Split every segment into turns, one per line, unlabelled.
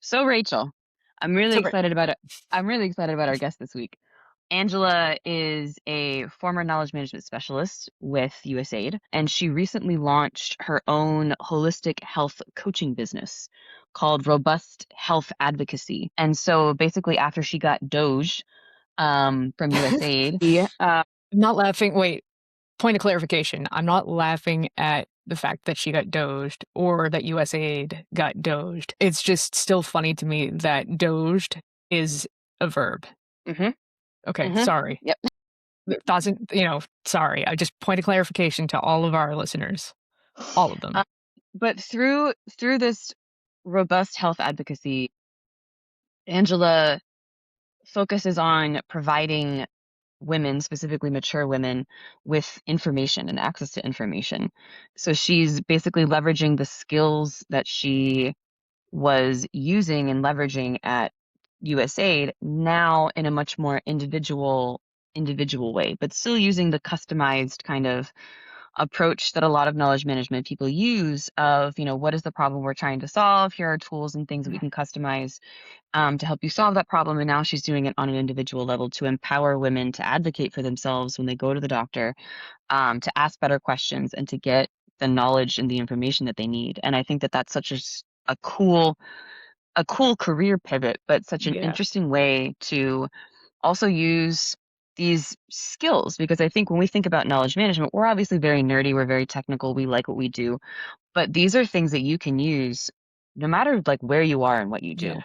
So Rachel, I'm really
So, Britt,
excited about it. I'm really excited about our guest this week. Angela is a former knowledge management specialist with USAID, and she recently launched her own holistic health coaching business called Robust Health Advocacy. And so basically after she got Doge from USAID,
I'm not laughing. Wait, point of clarification. I'm not laughing at the fact that she got doged or that USAID got doged. It's just still funny to me that doged is a verb.
hmm
Okay,
hmm
sorry.
yep.
It doesn't, sorry. I just point of clarification to all of our listeners, all of them.
Uh, but through this robust health advocacy, Angela focuses on providing women, specifically mature women, with information and access to information. So she's basically leveraging the skills that she was using and leveraging at USAID now in a much more individual way, but still using the customized kind of approach that a lot of knowledge management people use of, what is the problem we're trying to solve? Here are tools and things that we can customize to help you solve that problem. And now she's doing it on an individual level to empower women to advocate for themselves when they go to the doctor, to ask better questions and to get the knowledge and the information that they need. And I think that that's such a cool career pivot, but such an
Yeah,
interesting way to also use these skills, because I think when we think about knowledge management, we're obviously very nerdy, we're very technical, we like what we do, but these are things that you can use no matter like where you are and what you
yeah.
do.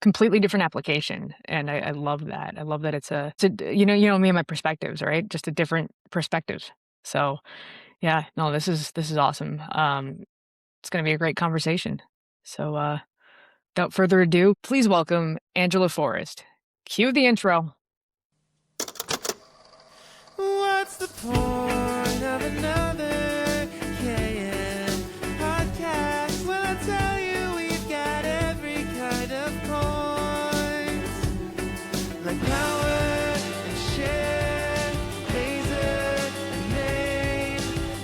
Completely different application, and I love that. I love that it's me and my perspectives, right? Just a different perspective. So, yeah, no, this is awesome. It's going to be a great conversation. So, without further ado, please welcome Angela Forrest. Cue the intro.
What's the point of another KM podcast? Well, I tell you, we've got every kind of point, like power and share, laser and main,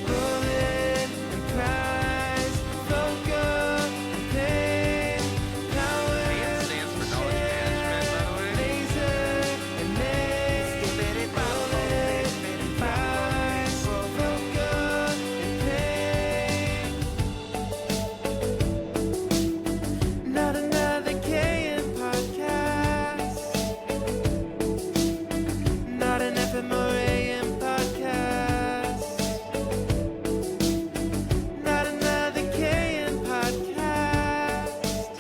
bullet and prize, focus and pain, power and stands for knowledge management, by the way. Laser and main, bullet and prize, focus and pain. Not another KM podcast. Not an FMRAM podcast. Not another KM podcast.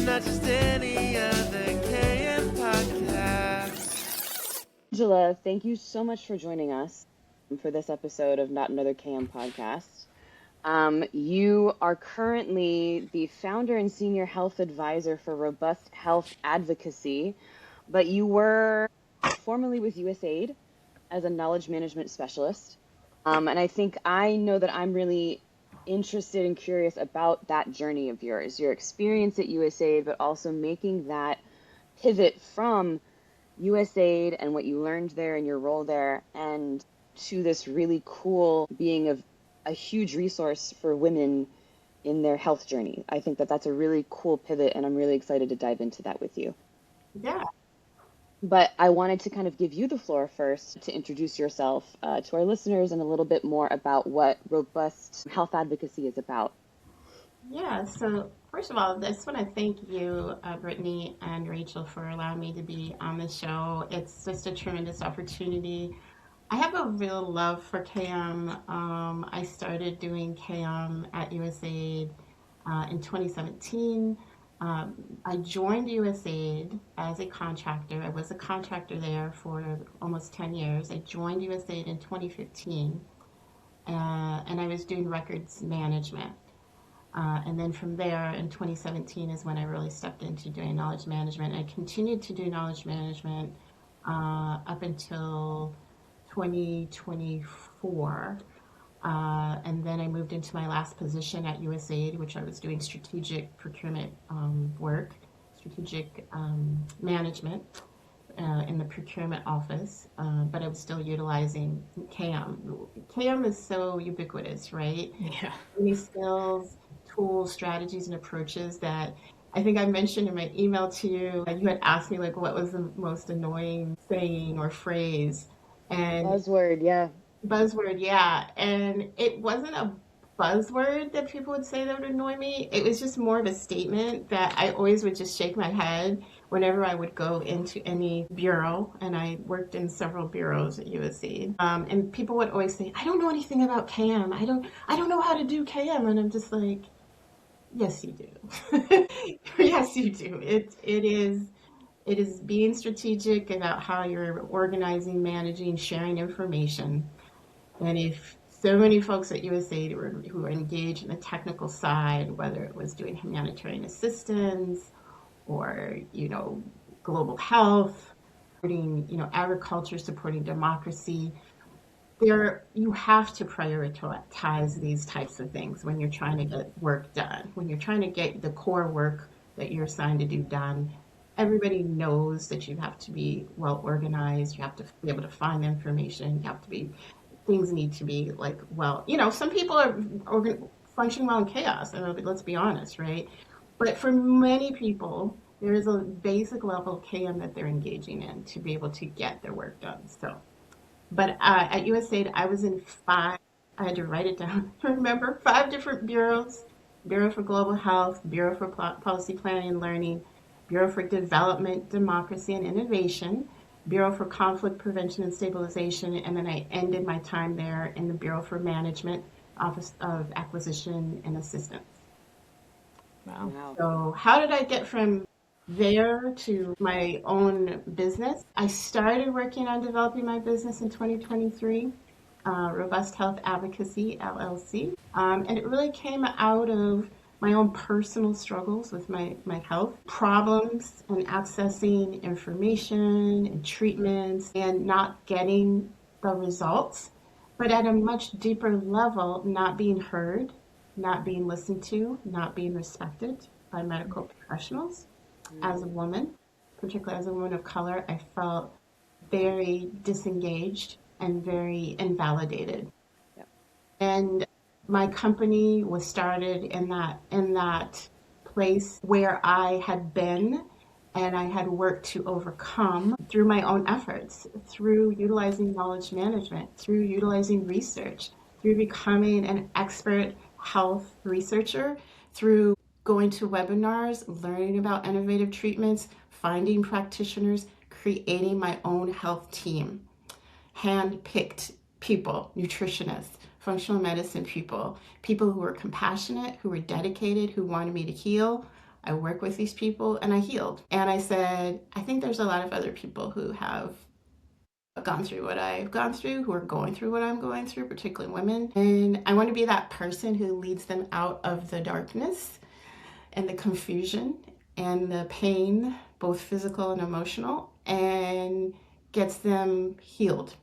Not just any other KM podcast.
Angela, thank you so much for joining us for this episode of Not Another KM podcast. You are currently the founder and senior health advisor for Robust Health Advocacy, but you were formerly with USAID as a knowledge management specialist. And I know that I'm really interested and curious about that journey of yours, your experience at USAID, but also making that pivot from USAID and what you learned there and your role there, and to this really cool being of a huge resource for women in their health journey. I think that that's a really cool pivot, and I'm really excited to dive into that with you.
Yeah,
But I wanted to kind of give you the floor first to introduce yourself to our listeners and a little bit more about what robust health advocacy is about.
yeah. So first of all, I just want to thank you, Brittany and Rachel, for allowing me to be on the show. It's just a tremendous opportunity. I have a real love for KM. I started doing KM at USAID in 2017. I joined USAID as a contractor. I was a contractor there for almost 10 years. I joined USAID in 2015, and I was doing records management. And then from there in 2017 is when I really stepped into doing knowledge management. I continued to do knowledge management up until 2024. And then I moved into my last position at USAID, which I was doing strategic procurement work, strategic management in the procurement office, but I was still utilizing CAM. CAM is so ubiquitous, right?
Yeah.
Many skills, tools, strategies, and approaches that I think I mentioned in my email to you, you had asked me like what was the most annoying saying or phrase. And
Buzzword, yeah.
buzzword, yeah. And it wasn't a buzzword that people would say that would annoy me. It was just more of a statement that I always would just shake my head whenever I would go into any bureau. And I worked in several bureaus at USAID. And people would always say, I don't know anything about CAM. I don't know how to do CAM. And I'm just like, yes, you do. Yes, you do. It is being strategic about how you're organizing, managing, sharing information. And if so many folks at USAID who were engaged in the technical side, whether it was doing humanitarian assistance or, global health, supporting, agriculture, supporting democracy, you have to prioritize these types of things when you're trying to get work done. When you're trying to get the core work that you're assigned to do done, everybody knows that you have to be well organized. You have to be able to find information. Things need to be like, well, some people are function well in chaos. I mean, let's be honest, right? But for many people, there is a basic level of KM that they're engaging in to be able to get their work done. So, but at USAID, I was in five. I had to write it down. Remember, five different bureaus: Bureau for Global Health, Bureau for Policy Planning and Learning, Bureau for Development, Democracy and Innovation, Bureau for Conflict Prevention and Stabilization, and then I ended my time there in the Bureau for Management, Office of Acquisition and Assistance.
Wow.
Wow.
So, how did I get from there to my own business? I started working on developing my business in 2023, Robust Health Advocacy, LLC. And it really came out of my own personal struggles with my health problems and accessing information and treatments and not getting the results, but at a much deeper level, not being heard, not being listened to, not being respected by medical professionals. As a woman, particularly as a woman of color, I felt very disengaged and very invalidated.
Yep.
And my company was started in that place where I had been and I had worked to overcome through my own efforts, through utilizing knowledge management, through utilizing research, through becoming an expert health researcher, through going to webinars, learning about innovative treatments, finding practitioners, creating my own health team, hand-picked people, nutritionists, functional medicine people, people who were compassionate, who were dedicated, who wanted me to heal. I worked with these people and I healed. And I said, I think there's a lot of other people who have gone through what I've gone through, who are going through what I'm going through, particularly women. And I want to be that person who leads them out of the darkness and the confusion and the pain, both physical and emotional, and gets them healed.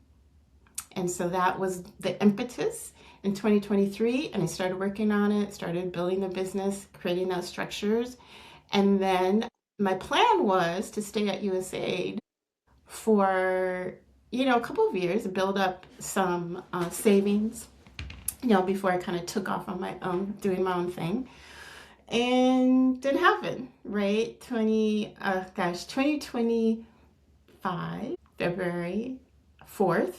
And so that was the impetus in 2023. And I started working on it, started building the business, creating those structures. And then my plan was to stay at USAID for, a couple of years, build up some savings, before I kind of took off on my own, doing my own thing. And didn't happen, right? 2025, February 4th,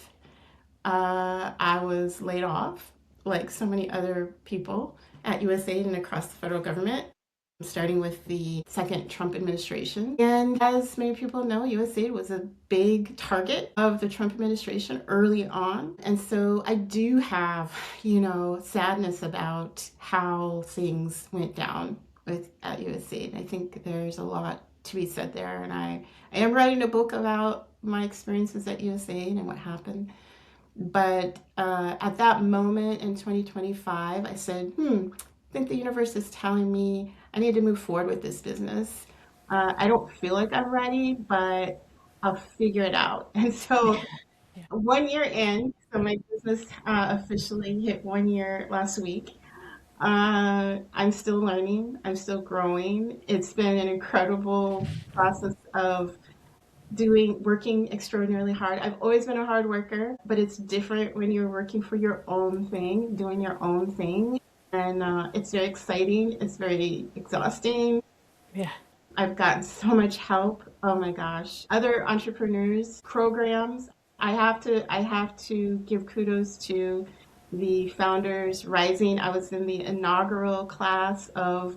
I was laid off, like so many other people at USAID and across the federal government, starting with the second Trump administration. And as many people know, USAID was a big target of the Trump administration early on. And so I do have, sadness about how things went down at USAID. I think there's a lot to be said there. And I am writing a book about my experiences at USAID and what happened. But at that moment in 2025, I said, I think the universe is telling me I need to move forward with this business. I don't feel like I'm ready, but I'll figure it out. And so 1 year in, so my business officially hit 1 year last week. I'm still learning. I'm still growing. It's been an incredible process of working extraordinarily hard. I've always been a hard worker, but it's different when you're working for your own thing, doing your own thing. And it's very exciting. It's very exhausting.
Yeah.
I've gotten so much help. Oh my gosh. Other entrepreneurs, programs. I have to give kudos to the Founders Rising. I was in the inaugural class of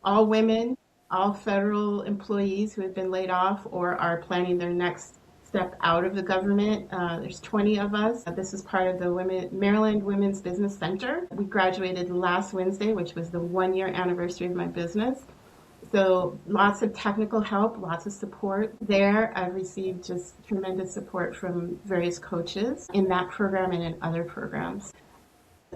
all women, all federal employees who have been laid off or are planning their next step out of the government. There's 20 of us. This is part of the Maryland Women's Business Center. We graduated last Wednesday, which was the 1 year anniversary of my business. So lots of technical help, lots of support there. I've received just tremendous support from various coaches in that program and in other programs.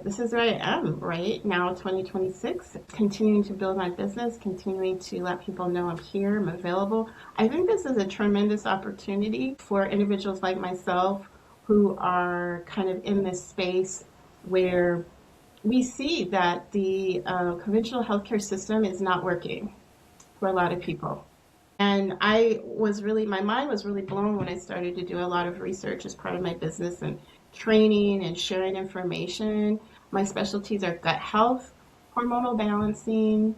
This is where I am right now, 2026, continuing to build my business, continuing to let people know I'm here, I'm available. I think this is a tremendous opportunity for individuals like myself who are kind of in this space where we see that the conventional healthcare system is not working for a lot of people. And my mind was really blown when I started to do a lot of research as part of my business and training and sharing information. My specialties are gut health, hormonal balancing,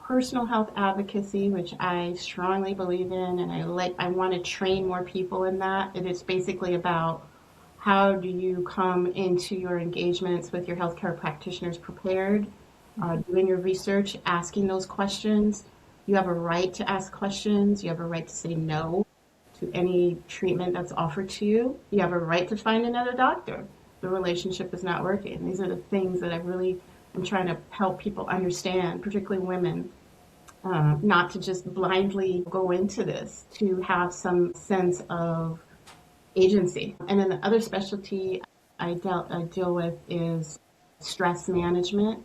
personal health advocacy, which I strongly believe in, and I want to train more people in that. It is basically about how do you come into your engagements with your healthcare practitioners prepared, doing your research, asking those questions. You have a right to ask questions. You have a right to say no to any treatment that's offered to you. You have a right to find another doctor. The relationship is not working. These are the things that I really am trying to help people understand, particularly women, not to just blindly go into this, to have some sense of agency. And then the other specialty I deal with is stress management,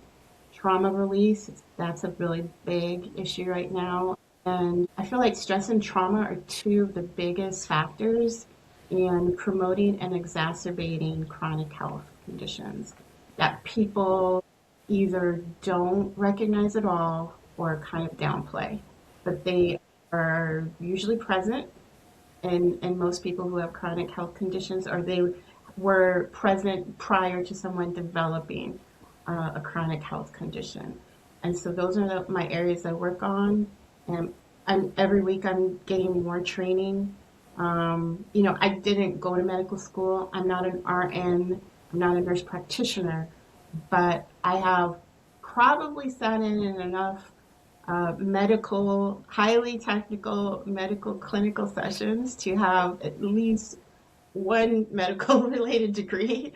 trauma release. That's a really big issue right now. And I feel like stress and trauma are two of the biggest factors in promoting and exacerbating chronic health conditions that people either don't recognize at all or kind of downplay. But they are usually present in most people who have chronic health conditions, or they were present prior to someone developing a chronic health condition. And so those are my areas I work on. And every week I'm getting more training. I didn't go to medical school. I'm not an RN. I'm not a nurse practitioner, but I have probably sat in enough highly technical medical clinical sessions to have at least one medical related degree.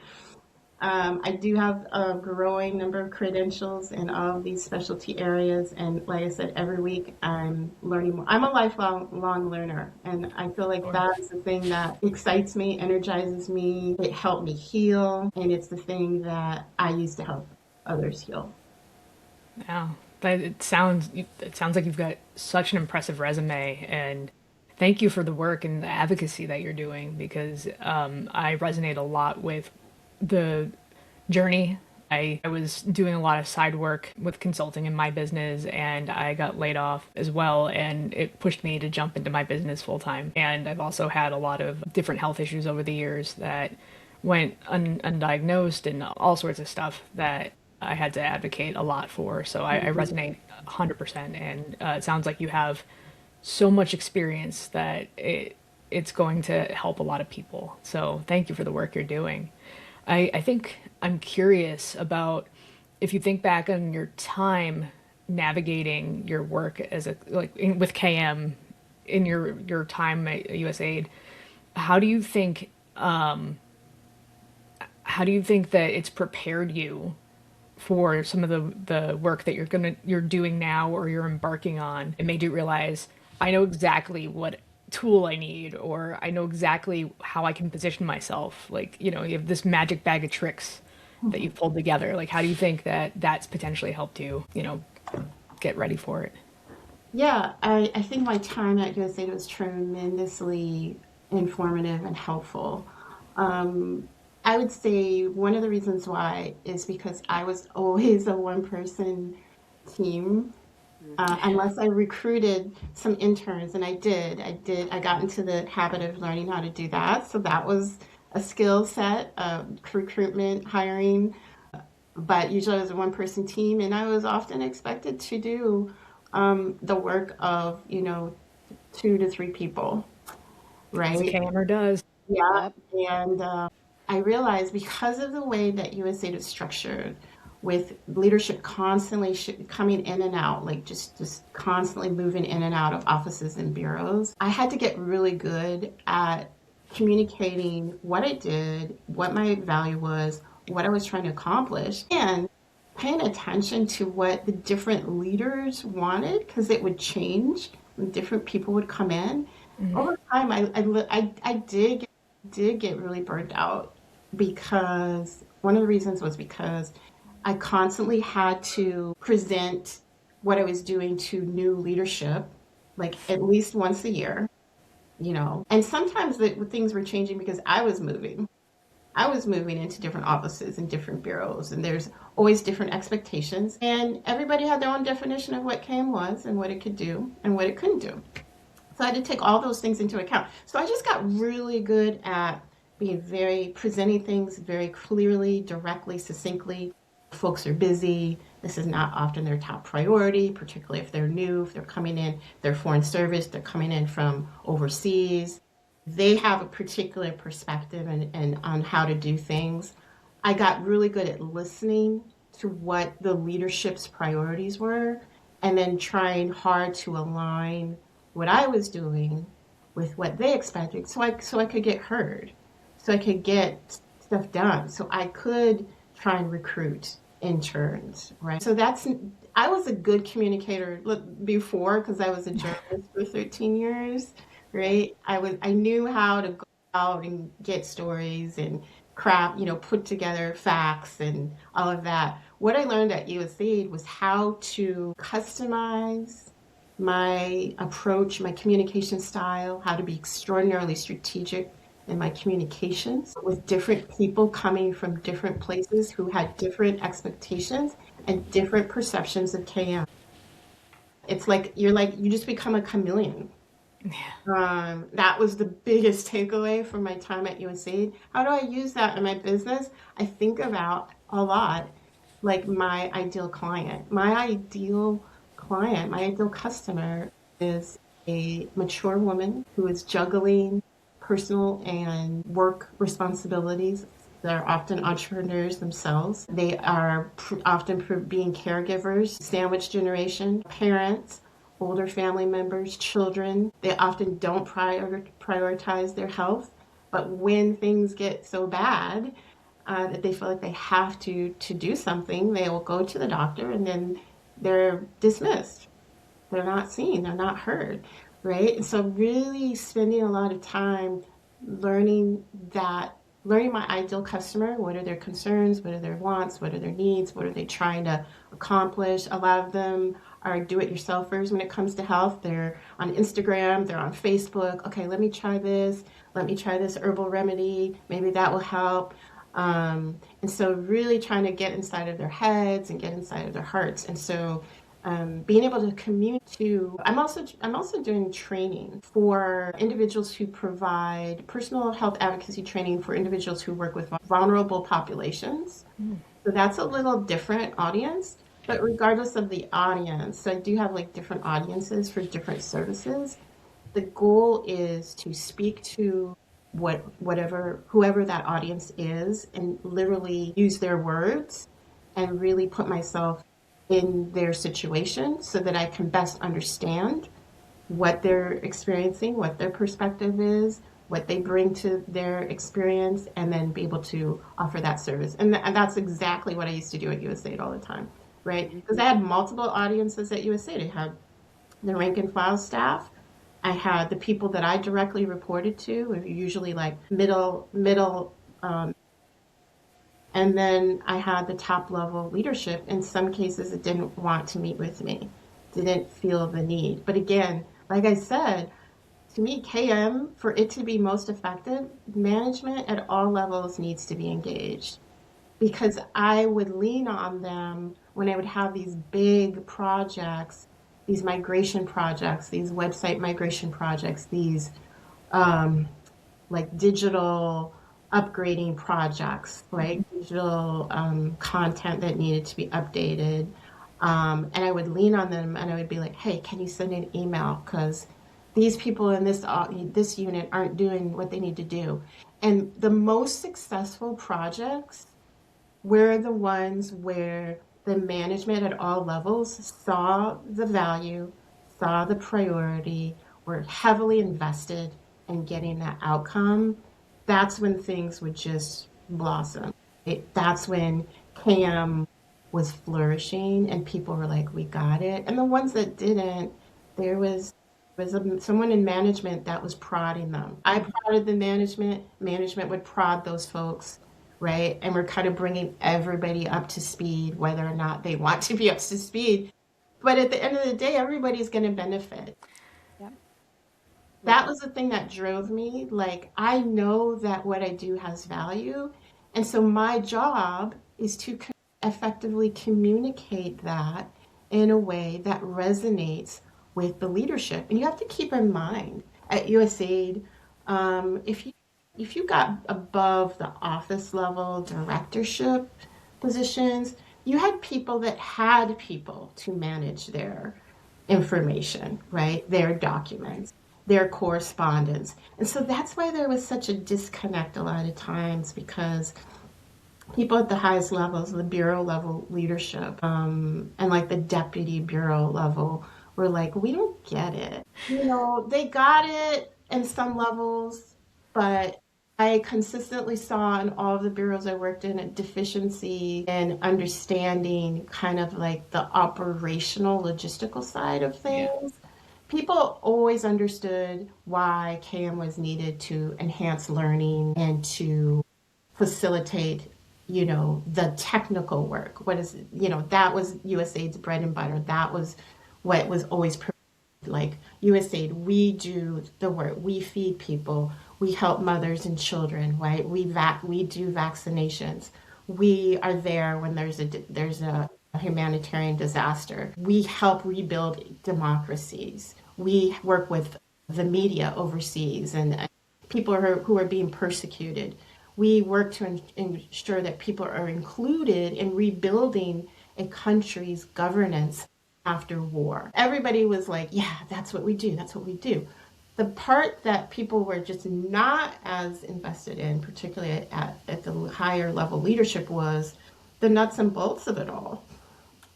I do have a growing number of credentials in all of these specialty areas. And like I said, every week I'm learning more. I'm a lifelong learner. And I feel like that's the thing that excites me, energizes me. It helped me heal. And it's the thing that I use to help others heal.
Yeah. But it sounds like you've got such an impressive resume, and thank you for the work and the advocacy that you're doing, because I resonate a lot with the journey. I was doing a lot of side work with consulting in my business, and I got laid off as well, and it pushed me to jump into my business full time. And I've also had a lot of different health issues over the years that went undiagnosed, and all sorts of stuff that I had to advocate a lot for. So I resonate 100%. And it sounds like you have so much experience that it's going to help a lot of people. So thank you for the work you're doing. I think I'm curious about, if you think back on your time navigating your work as with KM in your time at USAID, how do you think that it's prepared you for some of the work that you're doing now or you're embarking on? It made you realize, I know exactly what tool I need, or I know exactly how I can position myself. Like, you have this magic bag of tricks that you've pulled together. Like, how do you think that that's potentially helped you, get ready for it?
Yeah, I think my time at USAID was tremendously informative and helpful. I would say one of the reasons why is because I was always a one person team. Unless I recruited some interns, and I got into the habit of learning how to do that. So that was a skill set, recruitment, hiring. But usually I was a one person team, and I was often expected to do the work of, 2 to 3 people,
As a
right?
camera does.
Yeah.
Yep.
And I realized because of the way that USAID is structured, with leadership constantly coming in and out, like just constantly moving in and out of offices and bureaus, I had to get really good at communicating what I did, what my value was, what I was trying to accomplish, and paying attention to what the different leaders wanted because it would change when different people would come in.
Mhm.
Over time, I did get really burnt out because one of the reasons was because I constantly had to present what I was doing to new leadership, like at least once a year, And sometimes things were changing because I was moving. I was moving into different offices and different bureaus, and there's always different expectations. And everybody had their own definition of what KM was and what it could do and what it couldn't do. So I had to take all those things into account. So I just got really good at presenting things very clearly, directly, succinctly. Folks are busy. This is not often their top priority, particularly if they're new, if they're coming in, they're foreign service, they're coming in from overseas. They have a particular perspective and on how to do things. I got really good at listening to what the leadership's priorities were and then trying hard to align what I was doing with what they expected so I could get heard, so I could get stuff done, so I could try and recruit interns, right? So I was a good communicator before because I was a journalist for 13 years, right? I knew how to go out and get stories and craft, put together facts and all of that. What I learned at USAID was how to customize my approach, my communication style, how to be extraordinarily strategic in my communications with different people coming from different places who had different expectations and different perceptions of KM. It's like you just become a chameleon. That was the biggest takeaway from my time at USAID. How do I use that in my business? I think about a lot like my ideal client. My ideal customer is a mature woman who is juggling personal and work responsibilities. They're often entrepreneurs themselves. They are often being caregivers, sandwich generation, parents, older family members, children. They often don't prioritize their health. But when things get so bad that they feel like they have to do something, they will go to the doctor and then they're dismissed. They're not seen, they're not heard, right? And so really spending a lot of time learning learning my ideal customer, what are their concerns, what are their wants, what are their needs, what are they trying to accomplish. A lot of them are do-it-yourselfers when it comes to health. They're on Instagram, they're on Facebook. Okay, let me try this. Let me try this herbal remedy. Maybe that will help. And so really trying to get inside of their heads and get inside of their hearts. And so being able to communicate to, I'm also doing training for individuals who provide personal health advocacy training for individuals who work with vulnerable populations. So that's a little different audience, but regardless of the audience, I do have like different audiences for different services. The goal is to speak to whoever that audience is and literally use their words and really put myself in their situation so that I can best understand what they're experiencing, what their perspective is, what they bring to their experience, and then be able to offer that service. And that's exactly what I used to do at USAID all the time, right? Because I had multiple audiences at USAID. I had the rank and file staff. I had the people that I directly reported to, usually like middle, and then I had the top level leadership. In some cases, it didn't want to meet with me, didn't feel the need. But again, like I said, to me, KM, for it to be most effective, management at all levels needs to be engaged because I would lean on them when I would have these big projects, these migration projects, these website migration projects, these like digital upgrading projects, right? Digital content that needed to be updated. And I would lean on them and I would be like, hey, can you send an email? Because these people in this unit aren't doing what they need to do. And the most successful projects were the ones where the management at all levels saw the value, saw the priority, were heavily invested in getting that outcome. That's when things would just blossom. That's when CAM was flourishing and people were like, we got it. And the ones that didn't, there was someone in management that was prodding them. I prodded the management, management would prod those folks, right? And we're kind of bringing everybody up to speed, whether or not they want to be up to speed. But at the end of the day, everybody's going to benefit.
Yep.
That was the thing that drove me. Like, I know that what I do has value. And so my job is to effectively communicate that in a way that resonates with the leadership. And you have to keep in mind at USAID, if you got above the office level directorship positions, you had people that had people to manage their information, right? Their documents, their correspondence. And so that's why there was such a disconnect a lot of times because people at the highest levels, the bureau level leadership, and like the deputy bureau level, were like, we don't get it. You know, they got it in some levels, but I consistently saw in all of the bureaus I worked in a deficiency in understanding kind of like the operational logistical side of
Yeah.
things. People always understood why CAM was needed to enhance learning and to facilitate, the technical work. What is, that was USAID's bread and butter. That was what was always like USAID. We do the work. We feed people. We help mothers and children. Right? We do vaccinations. We are there when there's a humanitarian disaster. We help rebuild democracies. We work with the media overseas and people who are being persecuted. We work to ensure that people are included in rebuilding a country's governance after war. Everybody was like, yeah, that's what we do. That's what we do. The part that people were just not as invested in, particularly at the higher level leadership, was the nuts and bolts of it all.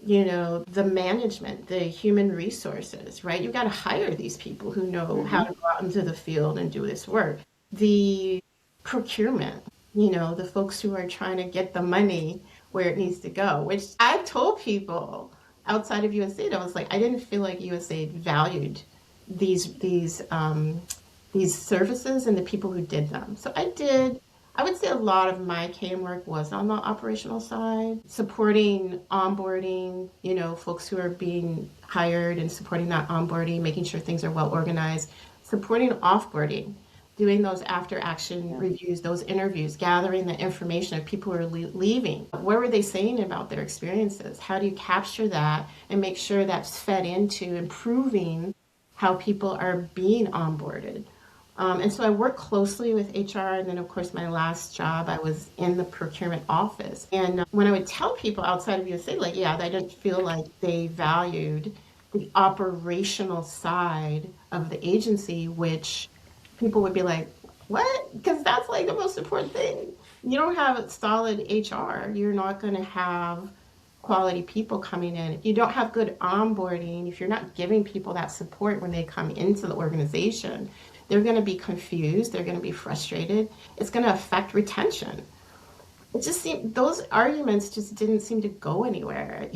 The management, the human resources, right? You've got to hire these people who know how to go out into the field and do this work. The procurement, the folks who are trying to get the money where it needs to go, which I've told people outside of USAID, I was like, I didn't feel like USAID valued these services and the people who did them. So I would say a lot of my CAM work was on the operational side, supporting onboarding, folks who are being hired and supporting that onboarding, making sure things are well organized, supporting offboarding, doing those after action reviews, those interviews, gathering the information of people who are leaving. What were they saying about their experiences? How do you capture that and make sure that's fed into improving how people are being onboarded? And so I work closely with HR. And then, of course, my last job, I was in the procurement office. And when I would tell people outside of USAID, like, yeah, I didn't feel like they valued the operational side of the agency, which people would be like, what? Because that's like the most important thing. You don't have solid HR, you're not going to have quality people coming in. If you don't have good onboarding, if you're not giving people that support when they come into the organization, they're going to be confused, they're going to be frustrated. It's going to affect retention. It just seemed, those arguments just didn't seem to go anywhere.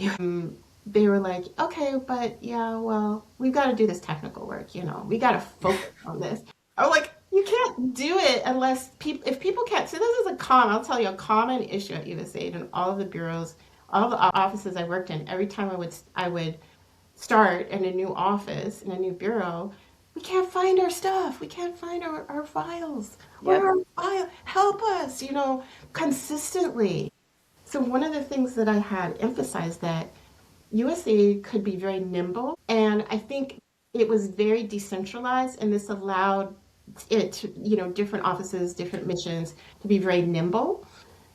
They were like, okay, but yeah, well, we've got to do this technical work, we got to focus on this. I'm like, you can't do it unless if people can't. So this is I'll tell you, a common issue at USAID and all of the bureaus, all the offices I worked in. Every time I would start in a new office, in a new bureau, we can't find our stuff. We can't find our files. Where are our files? Help us, consistently. So one of the things that I had emphasized that USAID could be very nimble, and I think it was very decentralized, and this allowed it to, different offices, different missions to be very nimble.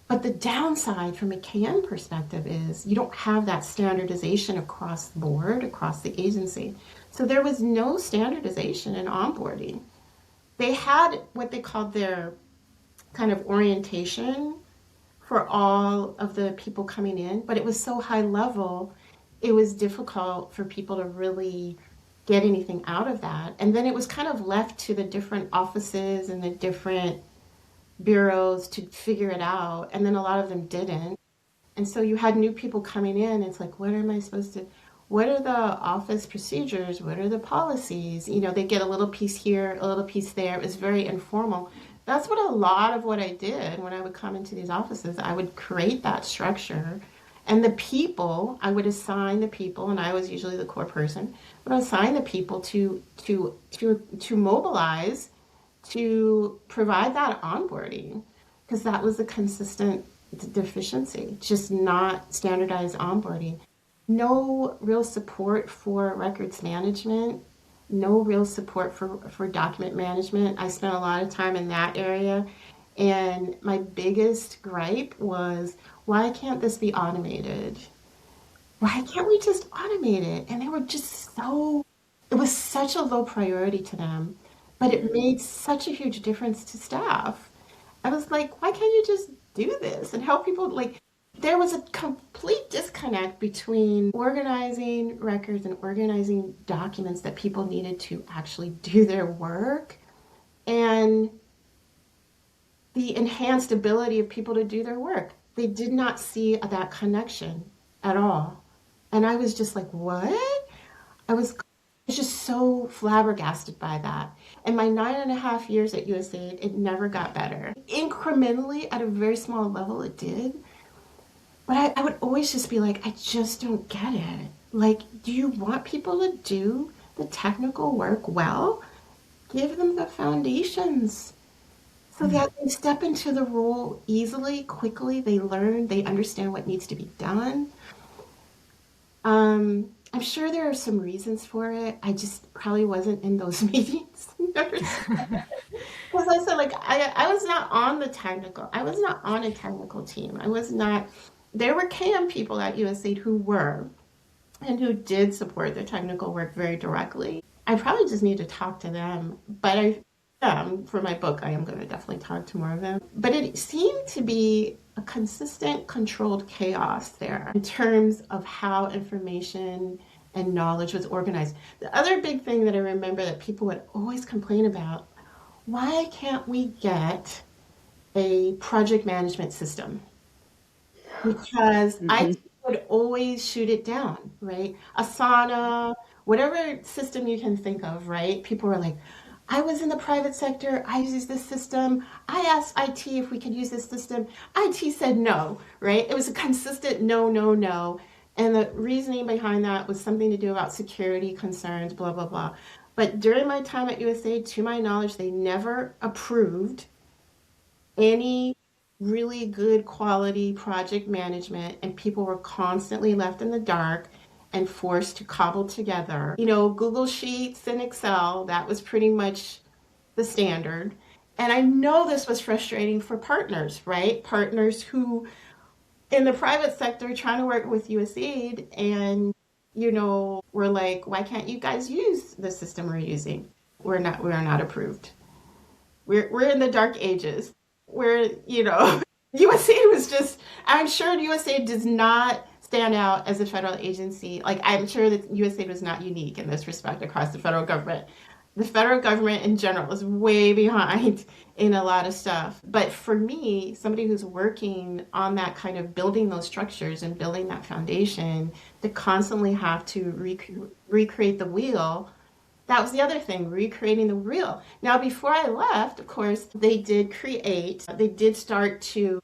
But the downside from a KM perspective is you don't have that standardization across the board, across the agency. So there was no standardization in onboarding. They had what they called their kind of orientation for all of the people coming in, but it was so high level, it was difficult for people to really get anything out of that. And then it was kind of left to the different offices and the different bureaus to figure it out. And then a lot of them didn't. And so you had new people coming in. It's like, what am I supposed to, what are the office procedures? What are the policies? You know, they get a little piece here, a little piece there. It was very informal. That's what a lot of what I did when I would come into these offices. I would create that structure. And the people, I would assign the people, and I was usually the core person, but I would assign the people to mobilize to provide that onboarding because that was a consistent deficiency, just not standardized onboarding. No real support for records management, no real support for document management. I spent a lot of time in that area. And my biggest gripe was, why can't this be automated? Why can't we just automate it? And they were just so, it was such a low priority to them, but it made such a huge difference to staff. I was like, why can't you just do this and help people? Like, there was a complete disconnect between organizing records and organizing documents that people needed to actually do their work and the enhanced ability of people to do their work. They did not see that connection at all. And I was just like, what? I was just so flabbergasted by that. And my 9.5 years at USAID, it never got better. Incrementally, at a very small level, it did. But I would always just be like, I just don't get it. Like, do you want people to do the technical work well? Give them the foundations so that they step into the role easily, quickly. They learn, they understand what needs to be done. I'm sure there are some reasons for it. I just probably wasn't in those meetings. Because I said, like, I was not on the technical, I was not on a technical team. I was not, there were CAM people at USAID who were, and who did support the technical work very directly. I probably just need to talk to them, but for my book, I am going to definitely talk to more of them. But it seemed to be a consistent, controlled chaos there in terms of how information and knowledge was organized. The other big thing that I remember that people would always complain about, why can't we get a project management system? Because
Mm-hmm.
IT would always shoot it down, right? Asana, whatever system you can think of, right? People were like, I was in the private sector, I used this system. I asked IT if we could use this system. IT said no, right? It was a consistent no, no, no. And the reasoning behind that was something to do about security concerns, blah, blah, blah. But during my time at USAID, to my knowledge, they never approved any really good quality project management, and people were constantly left in the dark and forced to cobble together. You know, Google Sheets and Excel, that was pretty much the standard. And I know this was frustrating for partners, right? Partners who in the private sector trying to work with USAID and were like, why can't you guys use the system we're using? We are not approved. We're in the dark ages where, USAID was just, I'm sure USAID does not stand out as a federal agency. Like, I'm sure that USAID was not unique in this respect across the federal government. The federal government in general is way behind in a lot of stuff. But for me, somebody who's working on that kind of building those structures and building that foundation, to constantly have to recreate the wheel, that was the other thing, recreating the wheel. Now, before I left, of course, they did start to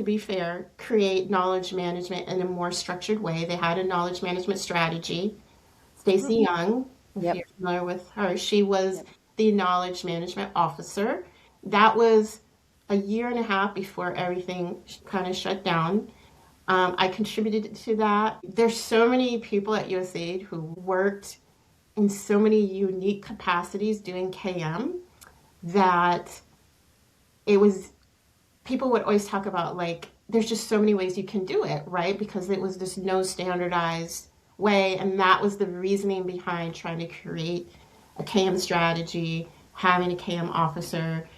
be fair, create knowledge management in a more structured way. They had a knowledge management strategy. Stacey Young, if
Yep.
you're familiar with her, she was
Yep.
the knowledge management officer. That was a year and a half before everything kind of shut down. I contributed to that. There's so many people at USAID who worked in so many unique capacities doing KM that it was, people would always talk about like there's just so many ways you can do it, right? Because it was just no standardized way. And that was the reasoning behind trying to create a KM strategy, having a KM officer,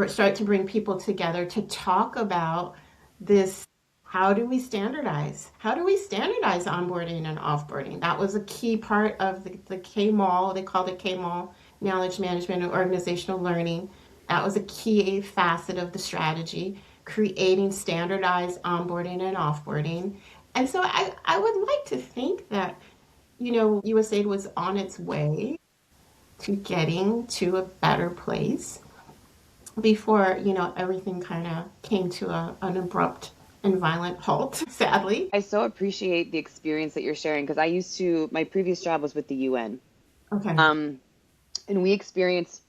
start to bring people together to talk about this. How do we standardize? How do we standardize onboarding and offboarding? That was a key part of the KMAL. They called it KMAL, knowledge management and organizational learning. That was a key facet of the strategy, creating standardized onboarding and offboarding. And so I would like to think that, USAID was on its way to getting to a better place before, everything kind of came to an abrupt and violent halt, sadly.
I so appreciate the experience that you're sharing because my previous job was with the UN.
Okay.
Um, and we experienced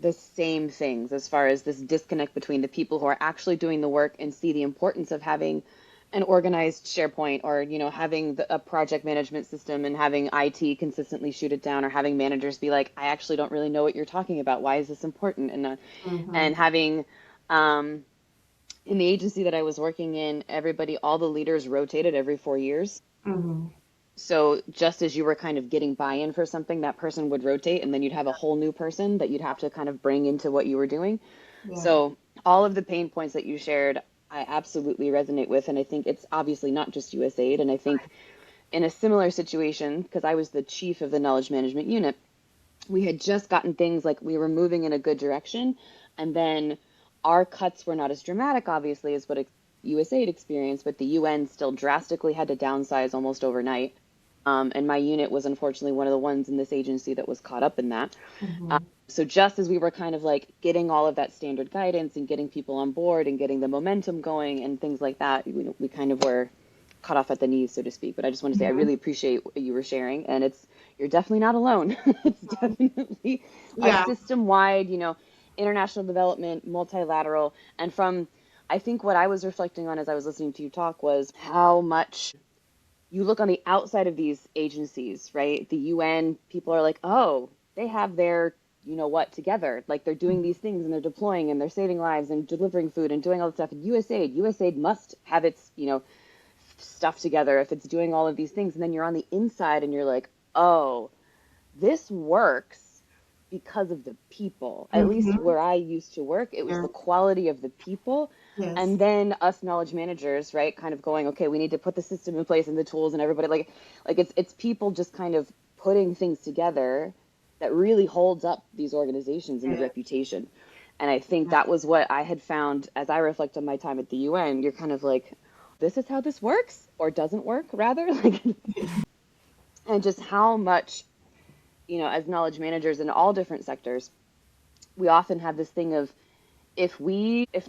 the same things as far as this disconnect between the people who are actually doing the work and see the importance of having an organized SharePoint or, having a project management system and having IT consistently shoot it down or having managers be like, I actually don't really know what you're talking about. Why is this important? And
Mm-hmm.
having, in the agency that I was working in, all the leaders rotated every 4 years.
Mm-hmm.
So just as you were kind of getting buy-in for something, that person would rotate and then you'd have a whole new person that you'd have to kind of bring into what you were doing.
Yeah.
So all of the pain points that you shared, I absolutely resonate with. And I think it's obviously not just USAID. And I think in a similar situation, because I was the chief of the knowledge management unit, we had just gotten things like we were moving in a good direction. And then our cuts were not as dramatic, obviously, as what USAID experienced, but the UN still drastically had to downsize almost overnight. And my unit was unfortunately one of the ones in this agency that was caught up in that.
Mm-hmm.
So just as we were kind of like getting all of that standard guidance and getting people on board and getting the momentum going and things like that, we kind of were cut off at the knees, so to speak. But I just want to say I
Mm-hmm.
really appreciate what you were sharing, and you're definitely not alone. It's definitely a
Yeah.
system-wide, international development, multilateral, and I think what I was reflecting on as I was listening to you talk was how much you look on the outside of these agencies, right? The UN, people are like, oh, they have their, what together. Like they're doing these things and they're deploying and they're saving lives and delivering food and doing all this stuff. And USAID must have its, stuff together if it's doing all of these things. And then you're on the inside and you're like, oh, this works because of the people. At least
Mm-hmm.
where I used to work, it was
Yeah.
the quality of the people.
Yes.
And then us knowledge managers, right, kind of going, okay, we need to put the system in place and the tools and everybody like it's people just kind of putting things together that really holds up these organizations and the
Yeah.
reputation. And I think that was what I had found as I reflect on my time at the UN. You're kind of like, this is how this works or doesn't work, rather. Like, and just how much, as knowledge managers in all different sectors, we often have this thing of if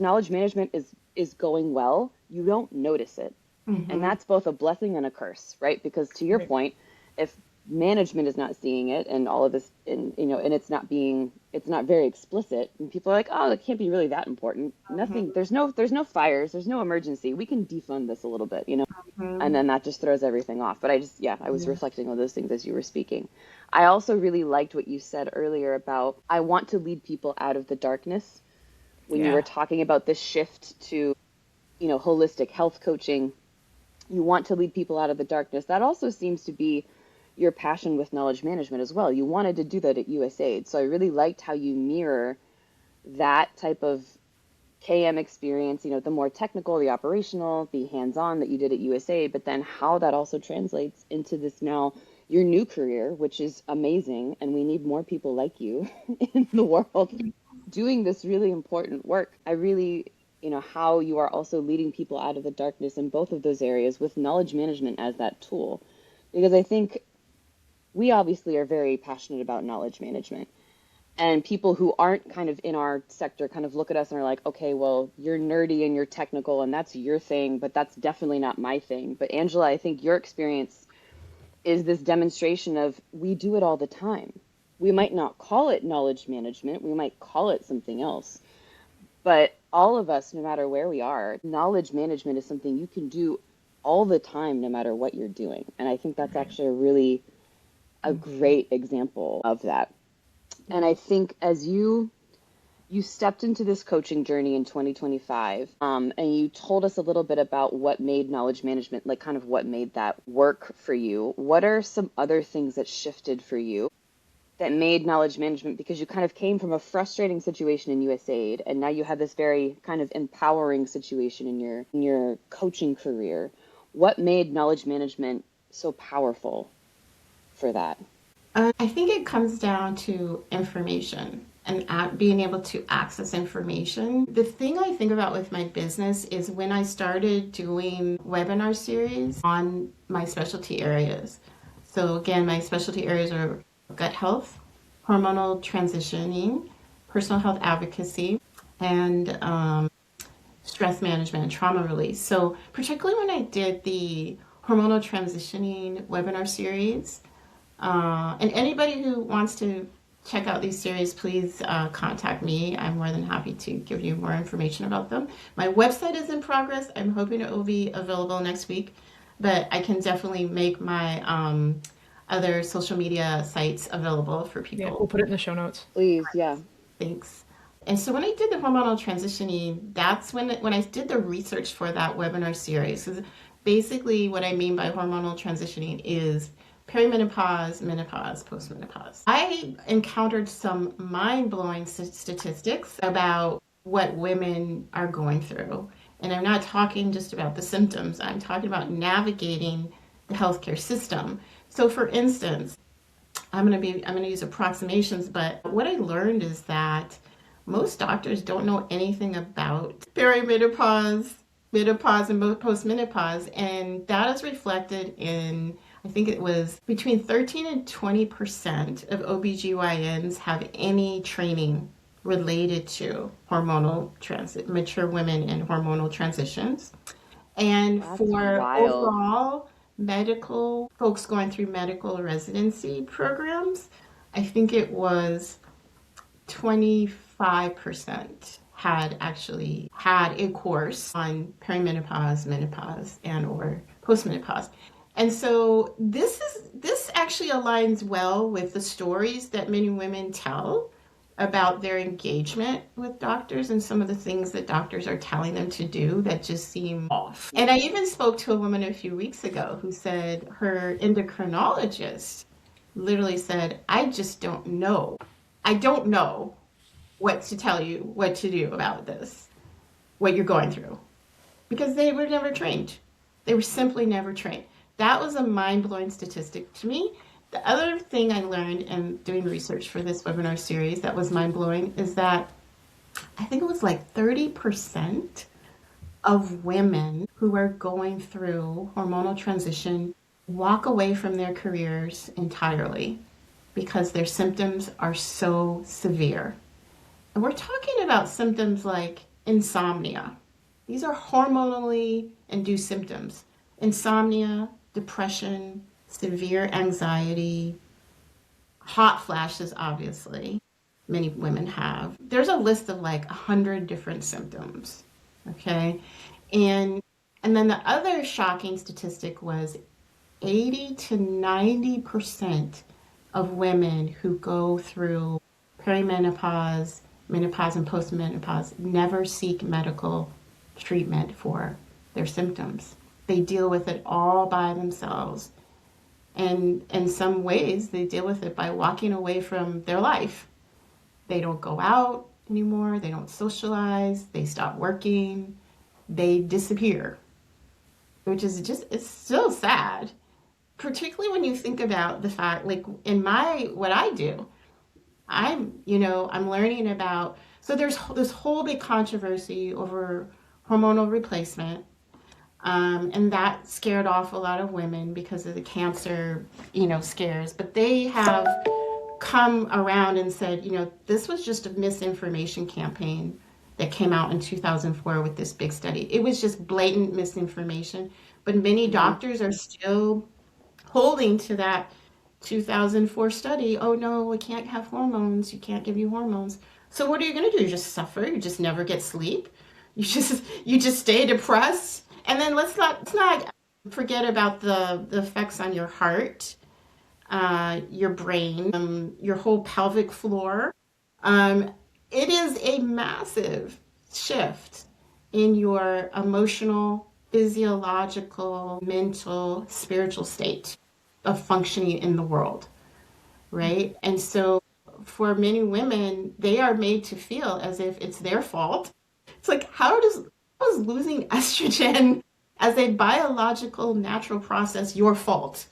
knowledge management is going well, you don't notice it. And
Mm-hmm.
that's both a blessing and a curse, right? Because to your
Right.
point, if management is not seeing it and all of this and it's not very explicit and people are like, oh, it can't be really that important. Nothing,
Mm-hmm.
there's no fires, there's no emergency. We can defund this a little bit, and
Mm-hmm.
then that just throws everything off. But I was
Yeah.
reflecting on those things as you were speaking. I also really liked what you said earlier about I want to lead people out of the darkness when you
Yeah.
were talking about this shift to, holistic health coaching. You want to lead people out of the darkness. That also seems to be your passion with knowledge management as well. You wanted to do that at USAID. So I really liked how you mirror that type of KM experience, the more technical, the operational, the hands-on that you did at USAID, but then how that also translates into this now your new career, which is amazing, and we need more people like you in the world doing this really important work. I really, how you are also leading people out of the darkness in both of those areas with knowledge management as that tool. Because I think we obviously are very passionate about knowledge management. And people who aren't kind of in our sector kind of look at us and are like, okay, well, you're nerdy and you're technical and that's your thing, but that's definitely not my thing. But Angela, I think your experience is this demonstration of we do it all the time. We might not call it knowledge management, we might call it something else, but all of us, no matter where we are, knowledge management is something you can do all the time, no matter what you're doing. And I think that's actually a
Mm-hmm.
great example of that. And
Yeah.
I think as you You stepped into this coaching journey in 2025, and you told us a little bit about what made knowledge management, like kind of what made that work for you. What are some other things that shifted for you that made knowledge management, because you kind of came from a frustrating situation in USAID, and now you have this very kind of empowering situation in your coaching career. What made knowledge management so powerful for that?
I think it comes down to information and being able to access information. The thing I think about with my business is when I started doing webinar series on my specialty areas. So again, my specialty areas are gut health, hormonal transitioning, personal health advocacy, and stress management and trauma release. So particularly when I did the hormonal transitioning webinar series, and anybody who wants to check out these series, please contact me. I'm more than happy to give you more information about them. My website is in progress. I'm hoping it will be available next week, but I can definitely make my other social media sites available for
Yeah, we'll
people.
put it in the show notes.
Please, yeah.
Thanks. And so when I did the hormonal transitioning, that's when I did the research for that webinar series. 'Cause basically, what I mean by hormonal transitioning is perimenopause, menopause, postmenopause. I encountered some mind-blowing statistics about what women are going through. And I'm not talking just about the symptoms, I'm talking about navigating the healthcare system. So for instance, I'm going to use approximations, but what I learned is that most doctors don't know anything about perimenopause, menopause, and postmenopause, and that is reflected in, I think it was between 13 and 20% of OBGYNs have any training related to hormonal transit, mature women in hormonal transitions. And
That's
for
wild.
overall medical folks going through medical residency programs, I think it was 25% had actually had a course on perimenopause, menopause, and or postmenopause. And so this actually aligns well with the stories that many women tell about their engagement with doctors and some of the things that doctors are telling them to do that just seem off. And I even spoke to a woman a few weeks ago who said her endocrinologist literally said, I just don't know. I don't know what to tell you, what to do about this, what you're going through, because they were never trained. They were simply never trained. That was a mind blowing statistic to me. The other thing I learned in doing research for this webinar series that was mind blowing is that I think it was like 30% of women who are going through hormonal transition walk away from their careers entirely because their symptoms are so severe. And we're talking about symptoms like insomnia. These are hormonally induced symptoms. Insomnia, depression, severe anxiety, hot flashes, obviously, many women have. There's a list of like 100 different symptoms, okay? And and then the other shocking statistic was 80 to 90% of women who go through perimenopause, menopause, and postmenopause never seek medical treatment for their symptoms. They deal with it all by themselves. And in some ways, they deal with it by walking away from their life. They don't go out anymore, they don't socialize, they stop working, they disappear, which is just, it's still sad, particularly when you think about the fact, like in my, what I do, I'm learning about, so there's this whole big controversy over hormonal replacement. And that scared off a lot of women because of the cancer, scares. But they have come around and said, this was just a misinformation campaign that came out in 2004 with this big study. It was just blatant misinformation. But many
Hmm.
doctors are still holding to that 2004 study. Oh no, we can't have hormones. You can't give you hormones. So what are you going to do? You just suffer. You just never get sleep. You just stay depressed. And then let's not forget about the effects on your heart, your brain, your whole pelvic floor. Um, it is a massive shift in your emotional, physiological, mental, spiritual state of functioning in the world, right? And so for many women, they are made to feel as if it's their fault. It's like, how is losing estrogen as a biological natural process your fault?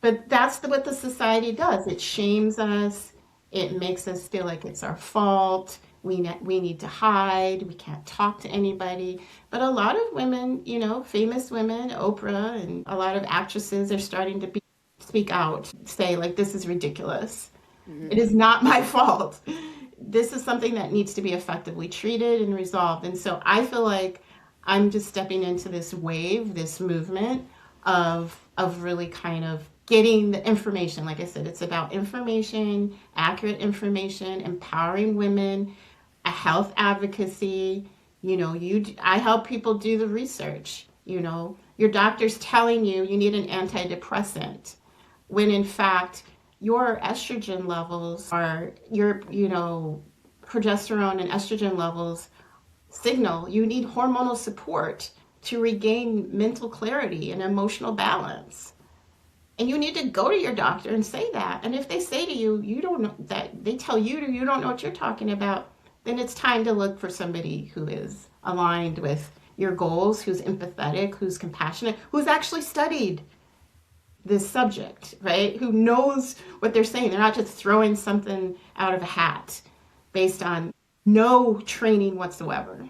But that's what the society does. It shames us. It makes us feel like it's our fault. We need to hide. We can't talk to anybody. But a lot of women, famous women, Oprah, and a lot of actresses are starting to speak out, say, like, this is ridiculous. It is not my fault. This is something that needs to be effectively treated and resolved. And so I feel like I'm just stepping into this wave, this movement of really kind of getting the information. Like I said, it's about information, accurate information, empowering women, a health advocacy. I help people do the research. Your doctor's telling you need an antidepressant, when in fact your estrogen levels are progesterone and estrogen levels signal you need hormonal support to regain mental clarity and emotional balance. And you need to go to your doctor and say that. And if they say to you, you don't know that, they tell you you don't know what you're talking about, then it's time to look for somebody who is aligned with your goals, who's empathetic, who's compassionate, who's actually studied this subject, right? Who knows what they're saying. They're not just throwing something out of a hat based on no training whatsoever.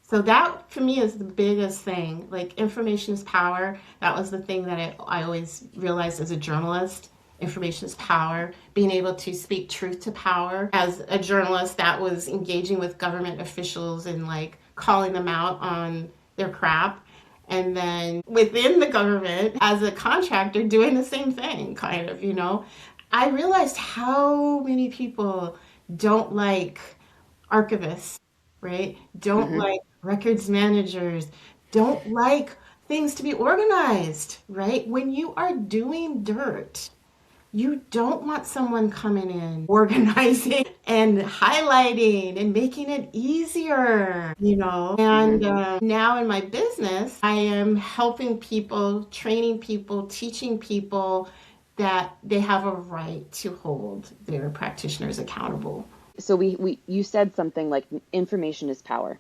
So that, for me, is the biggest thing. Like, information is power. That was the thing that I always realized as a journalist. Information is power. Being able to speak truth to power. As a journalist, that was engaging with government officials and, like, calling them out on their crap. And then within the government, as a contractor, doing the same thing, kind of, I realized how many people don't like archivists, right? Don't like records managers, don't like things to be organized, right? When you are doing dirt, you don't want someone coming in, organizing and highlighting and making it easier, And now in my business, I am helping people, training people, teaching people that they have a right to hold their practitioners accountable.
So you said something like information is power.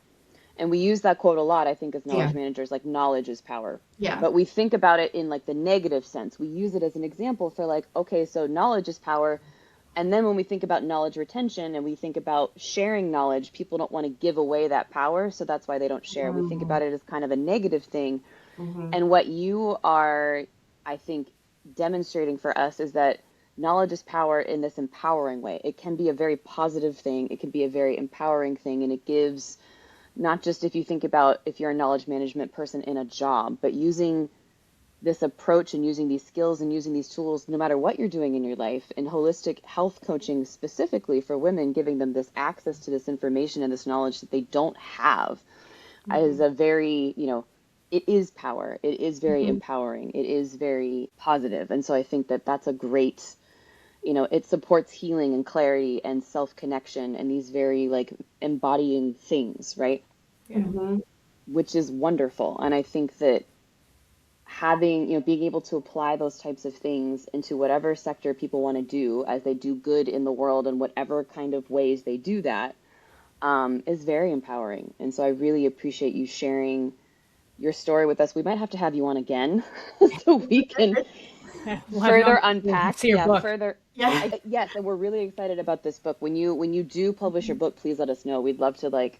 And we use that quote a lot, I think, as knowledge managers, like knowledge is power.
Yeah.
But we think about it in like the negative sense. We use it as an example for like, okay, so knowledge is power. And then when we think about knowledge retention and we think about sharing knowledge, people don't want to give away that power. So that's why they don't share. We think about it as kind of a negative thing. And what you are, I think, demonstrating for us is that knowledge is power in this empowering way. It can be a very positive thing. It can be a very empowering thing. And it gives, not just if you think about if you're a knowledge management person in a job, but using this approach and using these skills and using these tools, no matter what you're doing in your life, and holistic health coaching specifically for women, giving them this access to this information and this knowledge that they don't have is a very, it is power. It is very empowering. It is very positive. And so I think that that's a great, it supports healing and clarity and self-connection and these very like embodying things, right? Which is wonderful. And I think that having, being able to apply those types of things into whatever sector people want to do as they do good in the world and whatever kind of ways they do that is very empowering. And so I really appreciate you sharing your story with us. We might have to have you on again so we can further unpack.
See your book.
Further. Yes, and we're really excited about this book. When you do publish your book, please let us know. We'd love to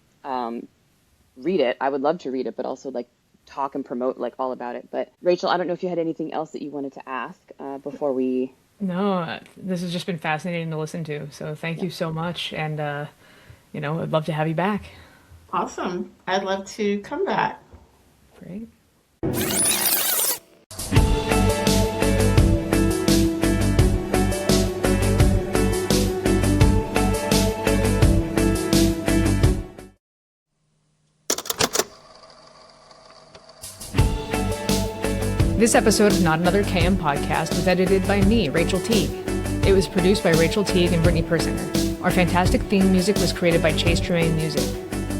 read it. I would love to read it, but also like talk and promote like all about it. But Rachel, I don't know if you had anything else that you wanted to ask before we.
No, this has just been fascinating to listen to. So thank you so much, and I'd love to have you back.
Awesome. I'd love to come back.
Great. This episode of Not Another KM podcast was edited by me, Rachel Teague. It was produced by Rachel Teague and Brittany Persinger. Our fantastic theme music was created by Chase Tremaine Music.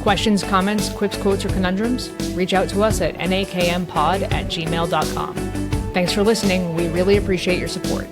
Questions, comments, quips, quotes, or conundrums? Reach out to us at nakmpod@gmail.com. Thanks for listening. We really appreciate your support.